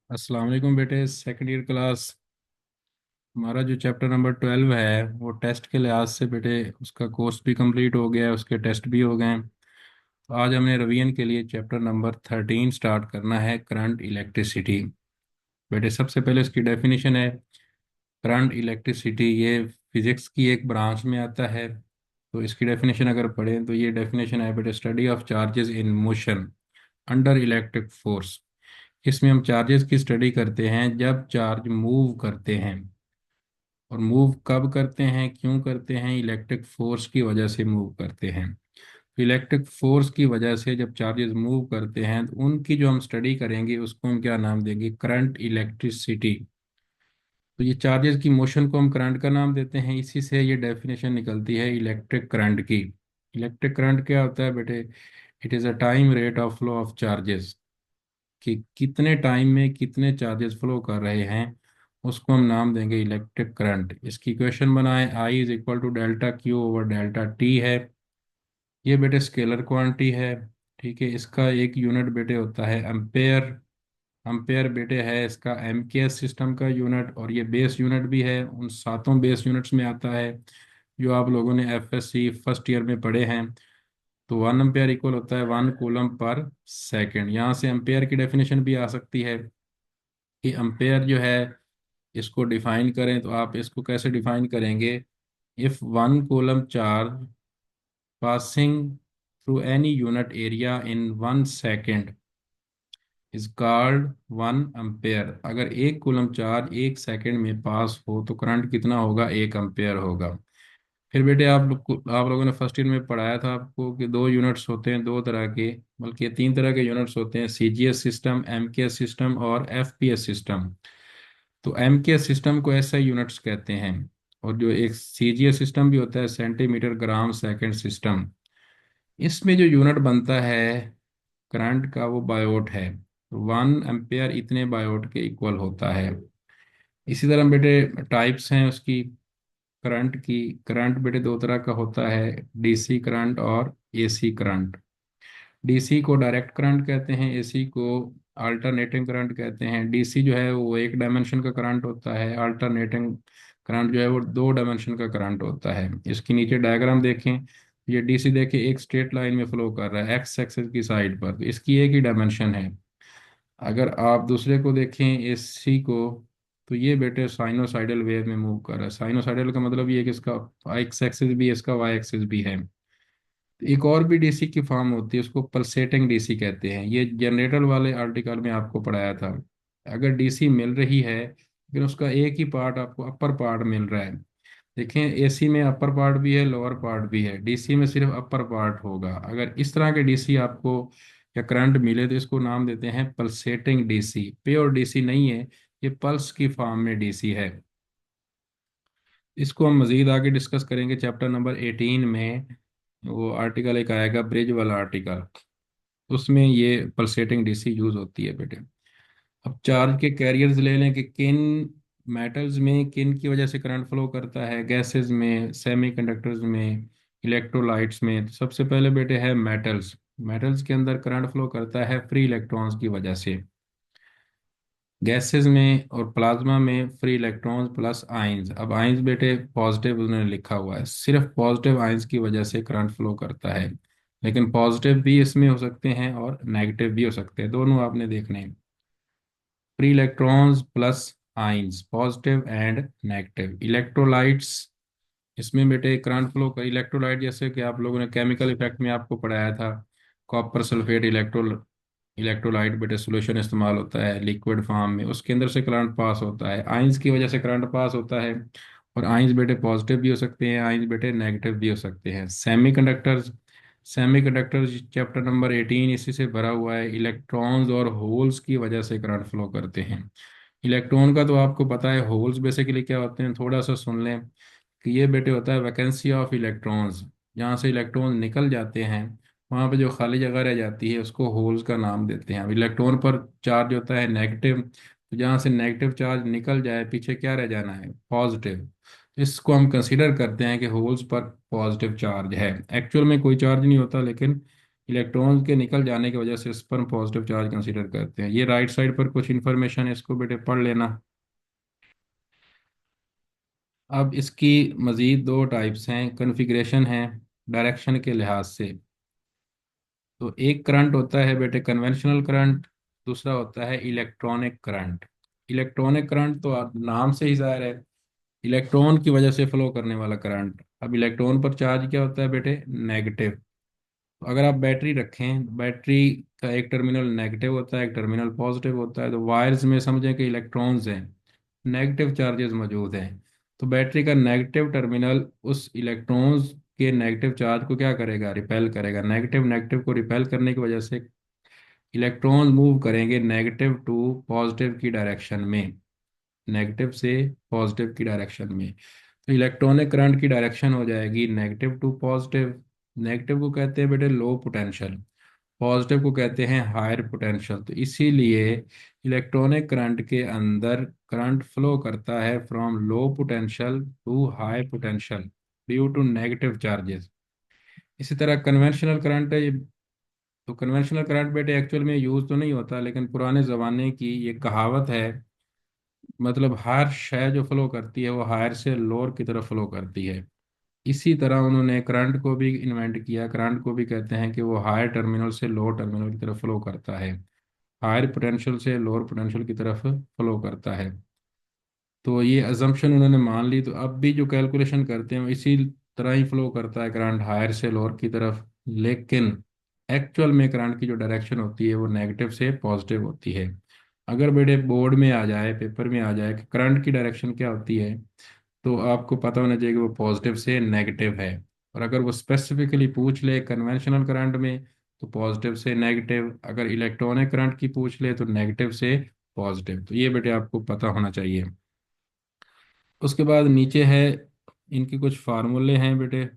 अस्सलाम वालेकुम बेटे। सेकंड ईयर क्लास हमारा जो चैप्टर नंबर 12 है वो टेस्ट के लिहाज से बेटे उसका कोर्स भी कंप्लीट हो गया है, उसके टेस्ट भी हो गए हैं। तो आज हमने रिवीजन के लिए चैप्टर नंबर 13 स्टार्ट करना है, करंट इलेक्ट्रिसिटी। बेटे सबसे पहले इसकी डेफिनेशन है। करंट इलेक्ट्रिसिटी ये फिजिक्स की एक ब्रांच में आता है। तो इसकी डेफिनेशन अगर पढ़ें तो ये डेफिनेशन है बेटे, study of charges in motion under electric force. इसमें हम चार्जेस की स्टडी करते हैं जब चार्ज मूव करते हैं। और मूव कब करते हैं, क्यों करते हैं? इलेक्ट्रिक फोर्स की वजह से मूव करते हैं। तो इलेक्ट्रिक फोर्स की वजह से जब चार्जेस मूव करते हैं तो उनकी जो हम स्टडी करेंगे उसको हम क्या नाम देंगे? Current electricity. तो ये चार्जेस की मोशन को हम करंट का नाम देते हैं। इसी से ये डेफिनेशन निकलती है इलेक्ट्रिक करंट की। इलेक्ट्रिक करंट क्या होता है बेटे? It is a time rate of flow of charges, कि कितने टाइम में कितने चार्जेस फ्लो कर रहे हैं उसको हम नाम देंगे इलेक्ट्रिक करंट। इसकी इक्वेशन बनाएं, I is equal to delta Q over delta T है। ये बेटे स्केलर क्वांटिटी है। ठीक है, इसका एक यूनिट बेटे होता है एम्पेयर। एम्पेयर बेटे है इसका एमकेएस सिस्टम का यूनिट, और ये बेस यूनिट भी है, उन सातों बेस यूनिट्स में आता है जो आप लोगों ने एफएससी फर्स्ट ईयर में पढ़े हैं। तो 1 एम्पेयर इक्वल होता है 1 कूलम पर सेकेंड। यहाँ से एम्पेयर की डेफिनेशन भी आ सकती है कि एम्पेयर जो है, इसको डिफाइन करें तो आप इसको कैसे डिफाइन करेंगे? If 1 coulomb charge passing through any unit area in 1 second is called 1 ampere. अगर 1 कूलम चार्ज 1 सेकेंड में पास हो तो करंट कितना होगा? 1 एम्पेयर होगा। फिर बेटे आप लोगों ने फर्स्ट ईयर में पढ़ाया था आपको कि दो यूनिट्स होते हैं, दो तरह के, बल्कि 3 तरह के यूनिट्स होते हैं, सीजीएस सिस्टम, एमकेएस सिस्टम और एफपीएस सिस्टम। तो एमकेएस सिस्टम को ऐसा यूनिट्स कहते हैं। और जो एक सीजीएस सिस्टम भी होता है, सेंटीमीटर ग्राम सेकंड सिस्टम, इसमें जो यूनिट बनता है करंट का वो बायोट है। 1 एम्पेयर इतने बायोट के इक्वल होता है। इसी तरह बेटे टाइप्स हैं उसकी, करंट की। करंट बेटे दो तरह का होता है, डीसी करंट और एसी करंट। डीसी को डायरेक्ट करंट कहते हैं, एसी को अल्टरनेटिंग करंट कहते हैं। डीसी जो है वो एक डायमेंशन का करंट होता है, अल्टरनेटिंग करंट जो है वो 2 डायमेंशन का करंट होता है। इसके नीचे डायग्राम देखें, ये डीसी देखें एक स्ट्रेट लाइन में फ्लो कर रहा है एक्स एक्सिस की साइड पर, तो इसकी एक ही डायमेंशन है। अगर आप दूसरे को देखें एसी को, तो ये बेटे साइनोसाइडल वेव में मूव कर रहा है। साइनोसाइडल का मतलब ये है कि इसका एक्स एक्सिस भी है, इसका वाई एक्सिस भी है। एक और भी डीसी की फॉर्म होती है, उसको पल्सेटिंग डीसी कहते हैं। ये जनरेटर वाले आर्टिकल में आपको पढ़ाया था। अगर डीसी मिल रही है लेकिन उसका एक ही पार्ट आपको अपर पार्ट मिल रहा है। देखें, एसी में अपर पार्ट भी है, लोअर पार्ट भी है, डीसी में सिर्फ अपर पार्ट होगा। अगर इस तरह के डीसी आपको या करंट मिले तो इसको नाम देते हैं पल्सेटिंग डीसी। प्योर डीसी नहीं है, ये पल्स की फॉर्म में डीसी है। इसको हम मजीद आगे डिस्कस करेंगे चैप्टर नंबर 18 में। वो आर्टिकल एक आएगा ब्रिज वाला आर्टिकल, उसमें ये पल्सेटिंग डीसी यूज होती है बेटे। अब चार्ज के कैरियर्स ले लें कि किन मेटल्स में किन की वजह से करंट फ्लो करता है, गैसेस में, सेमीकंडक्टर्स में, इलेक्ट्रोलाइट्स में। तो सबसे पहले बेटे है मेटल्स। मेटल्स के अंदर करंट फ्लो करता है फ्री इलेक्ट्रॉन्स की वजह से। गैसेस में और प्लाज्मा में फ्री इलेक्ट्रॉन्स प्लस आइंस। अब आइंस बेटे पॉजिटिव उन्होंने लिखा हुआ है, सिर्फ पॉजिटिव आइंस की वजह से करंट फ्लो करता है। लेकिन पॉजिटिव भी इसमें हो सकते हैं और नेगेटिव भी हो सकते हैं, दोनों आपने देखने हैं। Free electrons plus ions, positive and negative. Electrolytes, इसमें बेटे करंट फ्लो कर इलेक्ट्रोलाइट, जैसे कि आप लोगों ने केमिकल इफेक्ट में आपको पढ़ाया था, कॉपर सल्फेट इलेक्ट्रोलाइट बेटे सोल्यूशन इस्तेमाल होता है लिक्विड फॉर्म में, उसके अंदर से करंट पास होता है, आइंस की वजह से करंट पास होता है। और आइंस बेटे पॉजिटिव भी हो सकते हैं, आइंस बेटे नेगेटिव भी हो सकते हैं। सेमीकंडक्टर्स, सेमीकंडक्टर्स चैप्टर नंबर 18 इसी से भरा हुआ है। इलेक्ट्रॉन्स और होल्स की वजह से करंट फ्लो करते हैं। इलेक्ट्रॉन का तो आपको पता है, होल्स बेसिकली क्या होते हैं थोड़ा सा सुन लें, कि ये बेटे होता है वैकेंसी ऑफ इलेक्ट्रॉन्स। जहाँ से इलेक्ट्रॉन निकल जाते हैं वहाँ पे जो खाली जगह रह जाती है उसको होल्स का नाम देते हैं। अब इलेक्ट्रॉन पर चार्ज होता है नेगेटिव, तो जहाँ से नेगेटिव चार्ज निकल जाए पीछे क्या रह जाना है? पॉजिटिव। इसको हम कंसीडर करते हैं कि होल्स पर पॉजिटिव चार्ज है। एक्चुअल में कोई चार्ज नहीं होता, लेकिन इलेक्ट्रॉन के निकल जाने की वजह से इस पर हम पॉजिटिव चार्ज कंसीडर करते हैं। ये राइट साइड पर कुछ इन्फॉर्मेशन है, इसको बेटे पढ़ लेना। अब इसकी मज़ीद दो टाइप्स हैं, कन्फिग्रेशन है डायरेक्शन के लिहाज से। तो एक करंट होता है बेटे कन्वेंशनल करंट, दूसरा होता है इलेक्ट्रॉनिक करंट। इलेक्ट्रॉनिक करंट तो नाम से ही जाहिर है, इलेक्ट्रॉन की वजह से फ्लो करने वाला करंट। अब इलेक्ट्रॉन पर चार्ज क्या होता है बेटे, नेगेटिव। तो अगर आप बैटरी रखें, बैटरी का एक टर्मिनल नेगेटिव होता है, एक टर्मिनल पॉजिटिव होता है। तो वायर्स में समझें कि इलेक्ट्रॉन्स हैं, नेगेटिव चार्जेस मौजूद हैं। तो बैटरी का नेगेटिव टर्मिनल उस इलेक्ट्रॉन्स के नेगेटिव चार्ज को क्या करेगा, रिपेल करेगा। नेगेटिव नेगेटिव को रिपेल करने की वजह से इलेक्ट्रॉन मूव करेंगे नेगेटिव टू पॉजिटिव की डायरेक्शन में, नेगेटिव से पॉजिटिव की डायरेक्शन में। तो इलेक्ट्रॉनिक करंट की डायरेक्शन हो जाएगी नेगेटिव टू पॉजिटिव। नेगेटिव को कहते हैं बेटे लो पोटेंशियल, पॉजिटिव को कहते हैं हायर पोटेंशियल। तो इसीलिए इलेक्ट्रॉनिक करंट के अंदर करंट फ्लो करता है from low potential to high potential due to negative charges. इसी तरह कन्वेंशनल करंट है ये। तो कन्वेंशनल करंट बेटे एक्चुअल में यूज तो नहीं होता, लेकिन पुराने ज़माने की ये कहावत है। मतलब हर शय जो फ्लो करती है वो हायर से लोअर की तरफ फ्लो करती है। इसी तरह उन्होंने करंट को भी इन्वेंट किया। करंट को भी कहते हैं कि वो हायर टर्मिनल से लोअर टर्मिनल की तरफ फ्लो करता है, हायर पोटेंशियल से लोअर पोटेंशियल की तरफ फ्लो करता है। तो ये अजम्पशन उन्होंने मान ली। तो अब भी जो कैलकुलेशन करते हैं वो इसी तरह ही फ्लो करता है, करंट हायर से लोअर की तरफ। लेकिन एक्चुअल में करंट की जो डायरेक्शन होती है वो नेगेटिव से पॉजिटिव होती है। अगर बेटे बोर्ड में आ जाए, पेपर में आ जाए कि करंट की डायरेक्शन क्या होती है, तो आपको पता होना चाहिए कि वो पॉजिटिव से नेगेटिव है। और अगर वो स्पेसिफिकली पूछ ले कन्वेंशनल करंट में, तो पॉजिटिव से नेगेटिव। अगर इलेक्ट्रॉनिक करंट की पूछ ले तो नेगेटिव से पॉजिटिव। तो ये बेटे आपको पता होना चाहिए। उसके बाद नीचे है, इनके कुछ फार्मूले हैं बेटे।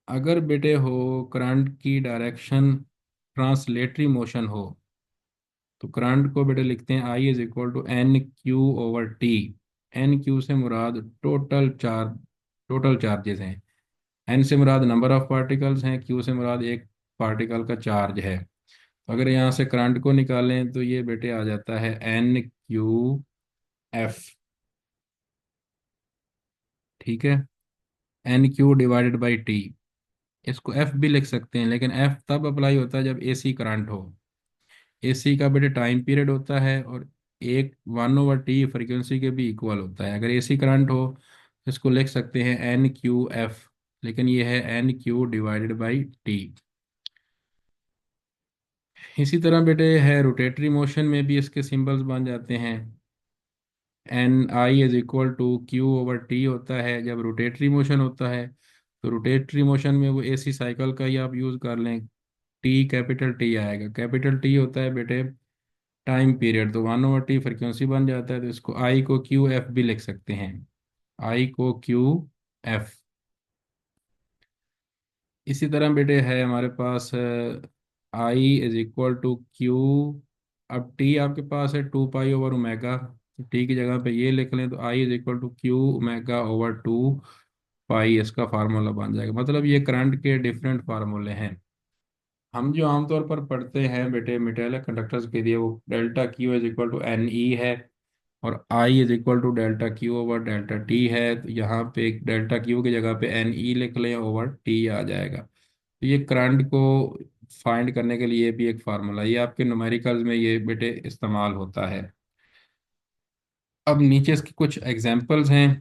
अगर बेटे हो करंट की डायरेक्शन ट्रांसलेटरी मोशन हो, तो करंट को बेटे लिखते हैं I is equal to N Q over T. N Q से मुराद टोटल चार्जेस हैं। एन से मुराद नंबर ऑफ पार्टिकल्स हैं, क्यू से मुराद एक पार्टिकल का चार्ज है। तो अगर यहाँ से करंट को निकालें तो ये बेटे आ जाता है एन क्यू एफ। ठीक है, N Q divided by T. इसको एफ भी लिख सकते हैं, लेकिन एफ तब अप्लाई होता है जब एसी करंट हो। एसी का बेटे टाइम पीरियड होता है, और एक 1/T फ्रीक्वेंसी के भी इक्वल होता है। अगर एसी करंट हो तो इसको लिख सकते हैं एन क्यू एफ, लेकिन ये है N Q divided by T. इसी तरह बेटे है रोटेटरी मोशन में भी इसके सिंबल्स बन जाते हैं। N I is equal to Q over T होता है जब रोटेटरी मोशन होता है। तो रोटेटरी मोशन में वो एसी साइकिल का ही आप यूज़ कर लें, टी कैपिटल टी आएगा। कैपिटल टी होता है बेटे टाइम पीरियड, तो 1/T फ्रिक्वेंसी बन जाता है। तो इसको आई को क्यू एफ भी लिख सकते हैं, आई को क्यू एफ। इसी तरह बेटे है हमारे पास I is equal to Q. अब टी आपके पास है 2 पाई ओवर ओमेगा, तो टी की जगह पे ये लिख लें, तो I is equal to Q omega over 2 pi, इसका फार्मूला बन जाएगा। मतलब ये करंट के डिफरेंट फार्मूले हैं। हम जो आमतौर पर पढ़ते हैं बेटे मेटेलिक कंडक्टर्स के लिए, वो delta Q is equal to N E है, और I is equal to delta Q over delta T है। तो यहाँ पे एक डेल्टा क्यू की जगह पे एन ई लिख लें, ओवर टी आ जाएगा। तो ये करंट को फाइंड करने के लिए भी एक फार्मूला, ये आपके न्यूमेरिकल्स में ये बेटे इस्तेमाल होता है। अब नीचे इसकी कुछ एग्जांपल्स हैं।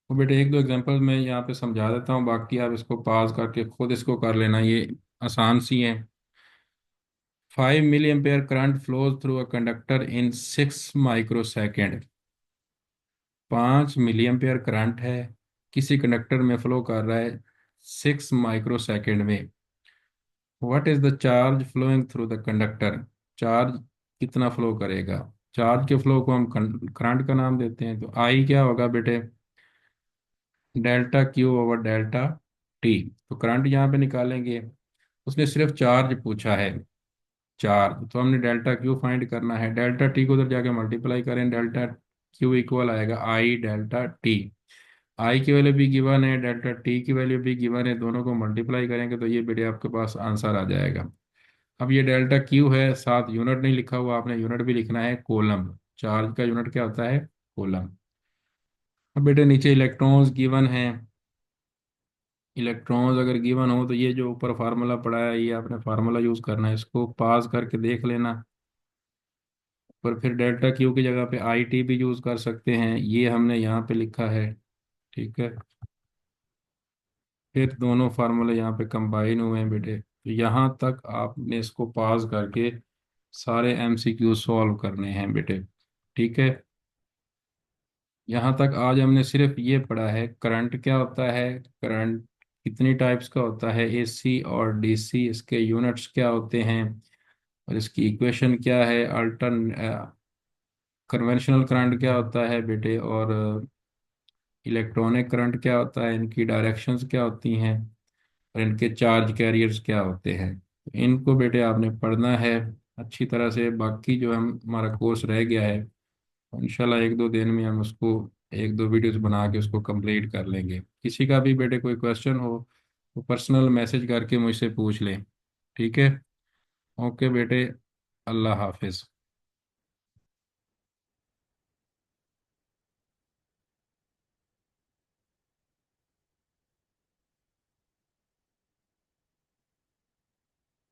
तो बेटे एक दो एग्जांपल्स मैं यहाँ पे समझा देता हूँ, बाकी आप इसको पास करके खुद इसको कर लेना, ये आसान सी है। 5 mA current flows through a conductor in 6 microsecond. 5 mA current है, किसी कंडक्टर में फ्लो कर रहा है 6 माइक्रोसेकेंड में। What is the charge flowing through the conductor. Charge कितना फ्लो करेगा। चार्ज के फ्लो को हम करंट का नाम देते हैं। तो आई क्या होगा बेटे, delta Q over delta T. तो करंट यहाँ पे निकालेंगे, उसने सिर्फ चार्ज पूछा है, चार्ज। तो हमने डेल्टा क्यू फाइंड करना है, डेल्टा टी को उधर जाके मल्टीप्लाई करें, डेल्टा क्यू इक्वल आएगा आई डेल्टा टी। आई की वैल्यू भी गिवन है, डेल्टा टी की वैल्यू भी गिवन है, दोनों को मल्टीप्लाई करेंगे तो ये बेटे आपके पास आंसर आ जाएगा। अब ये डेल्टा क्यू है, साथ यूनिट नहीं लिखा हुआ, आपने यूनिट भी लिखना है कोलम। चार्ज का यूनिट क्या होता है? कोलम। अब बेटे नीचे इलेक्ट्रॉन्स गिवन है। इलेक्ट्रॉन्स अगर गिवन हो तो ये जो ऊपर फार्मूला पड़ा है ये आपने फार्मूला यूज करना है, इसको पास करके देख लेना। पर फिर डेल्टा क्यू की जगह पे आई टी भी यूज कर सकते हैं, ये हमने यहाँ पे लिखा है। ठीक है। फिर दोनों फार्मूले यहाँ पे कंबाइन हुए हैं बेटे, तो यहाँ तक आपने इसको पास करके सारे एमसीक्यू सॉल्व करने हैं बेटे। ठीक है। यहाँ तक आज हमने सिर्फ ये पढ़ा है करंट क्या होता है, करंट कितनी टाइप्स का होता है, एसी और डीसी, इसके यूनिट्स क्या होते हैं, और इसकी इक्वेशन क्या है, अल्टरन कन्वेंशनल करंट क्या होता है बेटे, और इलेक्ट्रॉनिक करंट क्या होता है, इनकी डायरेक्शंस क्या होती हैं, और इनके चार्ज कैरियर्स क्या होते हैं। तो इनको बेटे आपने पढ़ना है अच्छी तरह से। बाकी जो हम हमारा कोर्स रह गया है इंशाल्लाह एक दो दिन में हम उसको एक दो वीडियोस बना के उसको कंप्लीट कर लेंगे। किसी का भी बेटे कोई क्वेश्चन हो तो पर्सनल मैसेज करके मुझसे पूछ लें। ठीक है। ओके बेटे। अल्लाह हाफिज़।